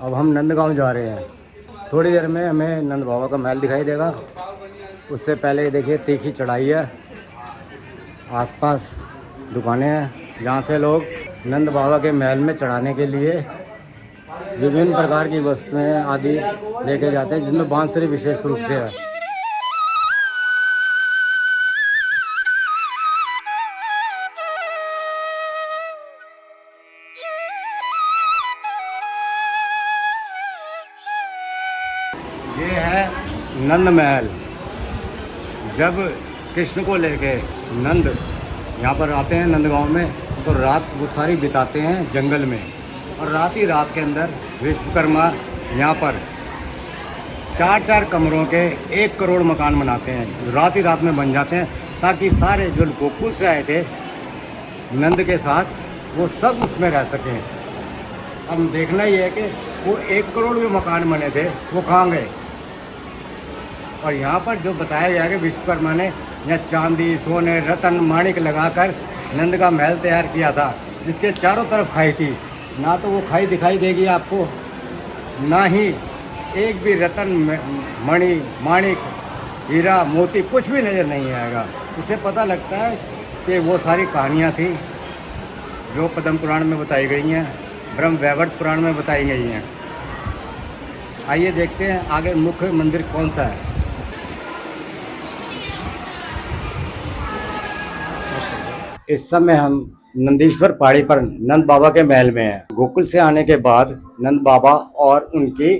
अब हम नंदगांव जा रहे हैं। थोड़ी देर में हमें नंद बाबा का महल दिखाई देगा। उससे पहले देखिए तीखी चढ़ाई है, आसपास दुकानें हैं जहाँ से लोग नंद बाबा के महल में चढ़ाने के लिए विभिन्न प्रकार की वस्तुएं आदि लेके जाते हैं, जिनमें बांसुरी विशेष रूप से है। ये है नंद महल। जब कृष्ण को लेके नंद यहाँ पर आते हैं नंदगांव में, तो रात वो सारी बिताते हैं जंगल में, और रात ही रात के अंदर विश्वकर्मा यहाँ पर 4-4 कमरों के 1 करोड़ मकान बनाते हैं। रात ही रात में बन जाते हैं, ताकि सारे जो गोकुल से आए थे नंद के साथ, वो सब उसमें रह सकें। अब देखना ही है कि वो 1 करोड़ जो मकान बने थे वो कहाँ गए। और यहाँ पर जो बताया गया कि विश्वकर्मा ने यहाँ चांदी, सोने, रतन, माणिक लगाकर नंद का महल तैयार किया था, जिसके चारों तरफ खाई थी। ना तो वो खाई दिखाई देगी आपको, ना ही एक भी रतन, मणि, माणिक, हीरा, मोती कुछ भी नज़र नहीं आएगा। इससे पता लगता है कि वो सारी कहानियाँ थी जो पद्म पुराण में बताई गई हैं, ब्रह्म वैवर्त पुराण में बताई गई हैं। आइए देखते हैं आगे मुख्य मंदिर कौन सा है। इस समय हम नंदीश्वर पहाड़ी पर नंद बाबा के महल में हैं। गोकुल से आने के बाद नंद बाबा और उनकी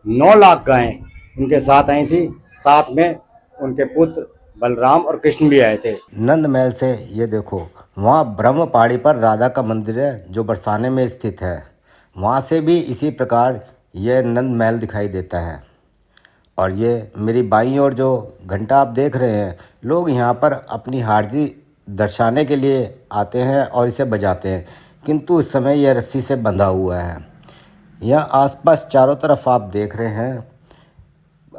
9 लाख गायें उनके साथ आई थी। साथ में उनके पुत्र बलराम और कृष्ण भी आए थे। नंद महल से ये देखो, वहाँ ब्रह्म पहाड़ी पर राधा का मंदिर है जो बरसाने में स्थित है। वहाँ से भी इसी प्रकार यह नंद महल दिखाई देता है। और ये मेरी बाईं ओर जो घंटा आप देख रहे हैं, लोग यहाँ पर अपनी हार्जी दर्शाने के लिए आते हैं और इसे बजाते हैं, किंतु इस समय यह रस्सी से बंधा हुआ है। यह आसपास चारों तरफ आप देख रहे हैं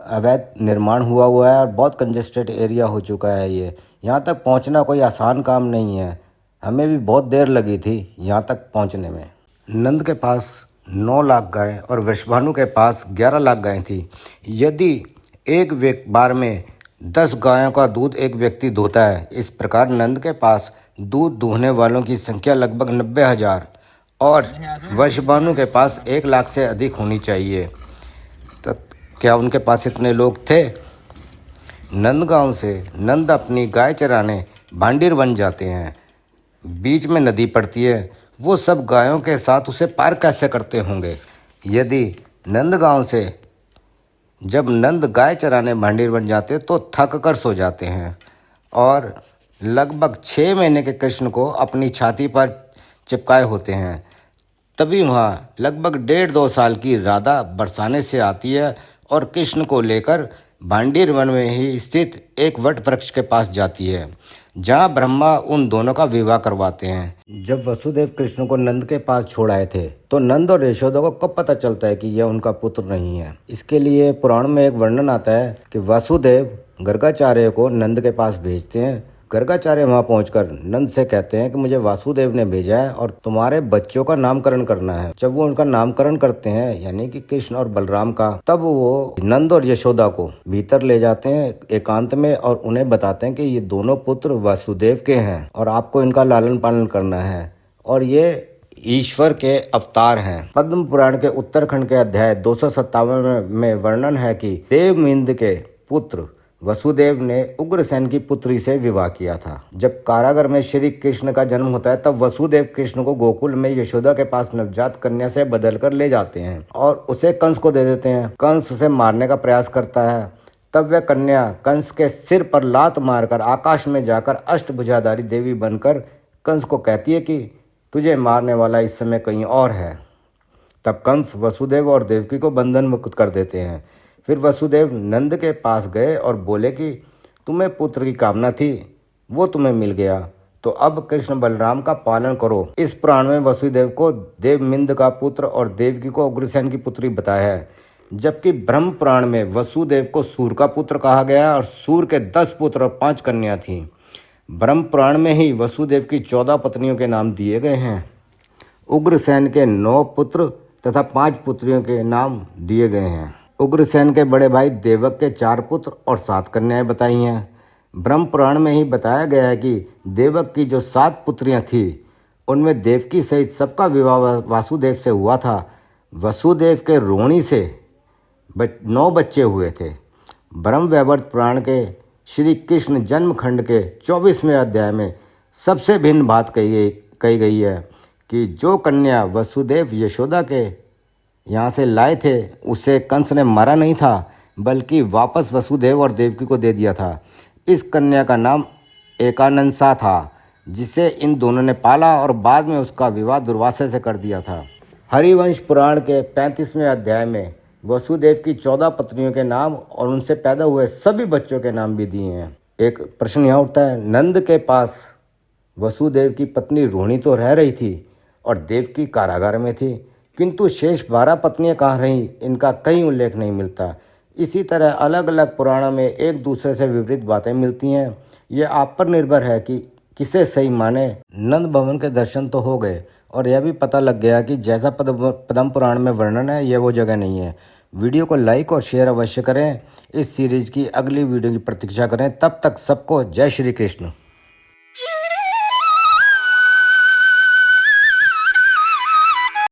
अवैध निर्माण हुआ है और बहुत कंजेस्टेड एरिया हो चुका है। ये यहाँ तक पहुँचना कोई आसान काम नहीं है। हमें भी बहुत देर लगी थी यहाँ तक पहुँचने में। नंद के पास 9 लाख गायें और वृषभानु के पास 11 लाख गायें थी। यदि एक बार में 10 गायों का दूध एक व्यक्ति धोता है, इस प्रकार नंद के पास दूध दूहने वालों की संख्या लगभग 90,000 और वृषभानु के पास 1 लाख से अधिक होनी चाहिए। तो क्या उनके पास इतने लोग थे? नंदगांव से नंद अपनी गाय चराने भांडीर बन जाते हैं। बीच में नदी पड़ती है, वो सब गायों के साथ उसे पार कैसे करते होंगे? यदि नंदगांव से जब नंद गाय चराने भांडीर बन जाते तो थक कर सो जाते हैं और लगभग 6 महीने के कृष्ण को अपनी छाती पर चिपकाए होते हैं। तभी वहाँ लगभग 1.5-2 साल की राधा बरसाने से आती है और कृष्ण को लेकर भांडीर वन में ही स्थित एक वट वृक्ष के पास जाती है, जहाँ ब्रह्मा उन दोनों का विवाह करवाते हैं। जब वसुदेव कृष्ण को नंद के पास छोड़ आए थे, तो नंद और यशोदा को कब पता चलता है कि यह उनका पुत्र नहीं है? इसके लिए पुराण में एक वर्णन आता है कि वासुदेव गर्गाचार्य को नंद के पास भेजते हैं। गर्गाचार्य वहाँ पहुंचकर नंद से कहते हैं कि मुझे वासुदेव ने भेजा है और तुम्हारे बच्चों का नामकरण करना है। जब वो उनका नामकरण करते हैं, यानी कि कृष्ण और बलराम का, तब वो नंद और यशोदा को भीतर ले जाते हैं एकांत में और उन्हें बताते हैं कि ये दोनों पुत्र वासुदेव के हैं और आपको इनका लालन पालन करना है और ये ईश्वर के अवतार हैं। पद्म पुराण के उत्तरखंड के अध्याय 257 में वर्णन है कि देवमिंद के पुत्र वसुदेव ने उग्रसेन की पुत्री से विवाह किया था। जब कारागार में श्री कृष्ण का जन्म होता है, तब वसुदेव कृष्ण को गोकुल में यशोदा के पास नवजात कन्या से बदलकर ले जाते हैं और उसे कंस को दे देते हैं। कंस उसे मारने का प्रयास करता है। तब वह कन्या कंस के सिर पर लात मारकर आकाश में जाकर अष्टभुजाधारी देवी बनकर कंस को कहती है कि तुझे मारने वाला इस समय कहीं और है। तब कंस वसुदेव और देवकी को बंधन मुक्त कर देते हैं। फिर वसुदेव नंद के पास गए और बोले कि तुम्हें पुत्र की कामना थी, वो तुम्हें मिल गया, तो अब कृष्ण बलराम का पालन करो। इस पुराण में वसुदेव को देवमिंद का पुत्र और देवकी को उग्रसेन की पुत्री बताया है, जबकि ब्रह्म पुराण में वसुदेव को सूर का पुत्र कहा गया है और सूर के 10 पुत्र और 5 कन्या थीं। ब्रह्म पुराण में ही वसुदेव की 14 पत्नियों के नाम दिए गए हैं। उग्रसेन के 9 पुत्र, तथा 5 पुत्रियों के नाम दिए गए हैं। उग्रसेन के बड़े भाई देवक के 4 पुत्र और 7 कन्याएं बताई हैं। ब्रह्म पुराण में ही बताया गया है कि देवक की जो 7 पुत्रियां थी उनमें देवकी सहित सबका विवाह वासुदेव से हुआ था। वसुदेव के रोहिणी से 9 बच्चे हुए थे। ब्रह्म वैवर्त पुराण के श्री कृष्ण जन्म खंड के 24वें अध्याय में सबसे भिन्न बात कही गई है कि जो कन्या वसुदेव यशोदा के यहाँ से लाए थे उसे कंस ने मारा नहीं था, बल्कि वापस वसुदेव और देवकी को दे दिया था। इस कन्या का नाम एकानंसा था, जिसे इन दोनों ने पाला और बाद में उसका विवाह दुर्वासा से कर दिया था। हरिवंश पुराण के 35वें अध्याय में वसुदेव की 14 पत्नियों के नाम और उनसे पैदा हुए सभी बच्चों के नाम भी दिए हैं। एक प्रश्न यहाँ उठता है, नंद के पास वसुदेव की पत्नी रोहिणी तो रह रही थी और देवकी कारागार में थी, किंतु शेष 12 पत्नियां कहाँ रहीं, इनका कहीं उल्लेख नहीं मिलता। इसी तरह अलग अलग पुराणों में एक दूसरे से विपरीत बातें मिलती हैं। ये आप पर निर्भर है कि किसे सही माने। नंद भवन के दर्शन तो हो गए और यह भी पता लग गया कि जैसा पद्म पुराण में वर्णन है यह वो जगह नहीं है। वीडियो को लाइक और शेयर अवश्य करें। इस सीरीज की अगली वीडियो की प्रतीक्षा करें। तब तक सबको जय श्री कृष्ण।